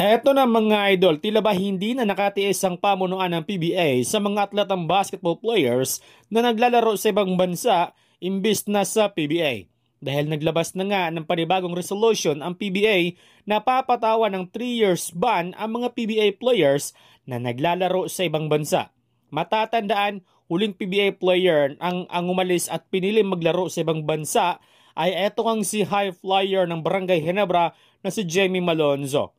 Eto na mga idol, tila ba hindi na nakatiis ang pamunuan ng PBA sa mga atletang basketball players na naglalaro sa ibang bansa imbis na sa PBA? Dahil naglabas na nga ng panibagong resolution ang PBA na papatawan ng 3 years ban ang mga PBA players na naglalaro sa ibang bansa. Matatandaan, huling PBA player ang umalis at piniling maglaro sa ibang bansa ay eto ang si high flyer ng Barangay Ginebra na si Jamie Malonzo.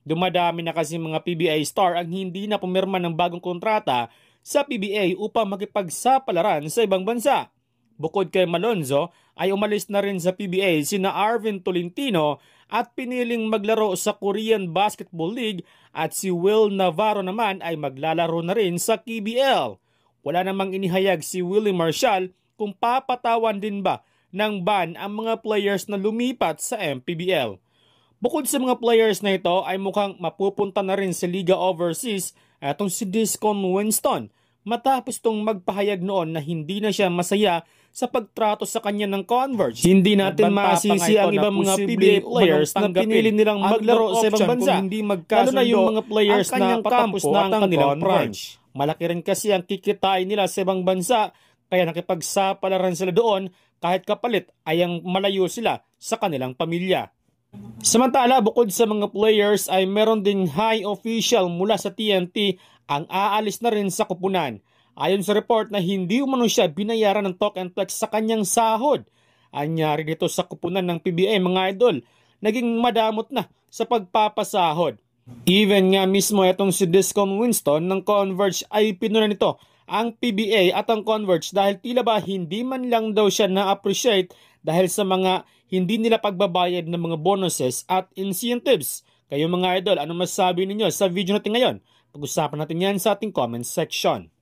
Dumadami na kasi mga PBA star ang hindi na pumirma ng bagong kontrata sa PBA upang makipagsapalaran sa ibang bansa. Bukod kay Malonzo ay umalis na rin sa PBA sina Arvin Tolentino at piniling maglaro sa Korean Basketball League at si Will Navarro naman ay maglalaro na rin sa KBL. Wala namang inihayag si Willie Marshall kung papatawan din ba ng ban ang mga players na lumipat sa MPBL. Bukod sa mga players na ito ay mukhang mapupunta na rin sa Liga Overseas atong si Discon Winston matapos itong magpahayag noon na hindi na siya masaya sa pagtrato sa kanya ng Converge. Hindi natin masisi ang ibang mga PBA players na pinili nilang maglaro sa ibang bansa, lalo na yung mga players na patapos na ang kanilang prime. Malaki rin kasi ang kikitain nila sa ibang bansa kaya nakipagsapalaran sila doon kahit kapalit ay ang malayo sila sa kanilang pamilya. Samantala, bukod sa mga players ay meron din high official mula sa TNT ang aalis na rin sa kupunan. Ayon sa report na hindi umano siya binayaran ng talk and flex sa kanyang sahod. Anyari dito sa kupunan ng PBA mga idol, naging madamot na sa pagpapasahod. Even nga mismo itong si Discon Winston ng Converge ay pinuna nito ang PBA at ang Converge dahil tila ba hindi man lang daw siya na-appreciate dahil sa mga hindi nila pagbabayad ng mga bonuses at incentives. Kayo mga idol, ano masasabi ninyo sa video natin ngayon? Pag-usapan natin yan sa ating comment section.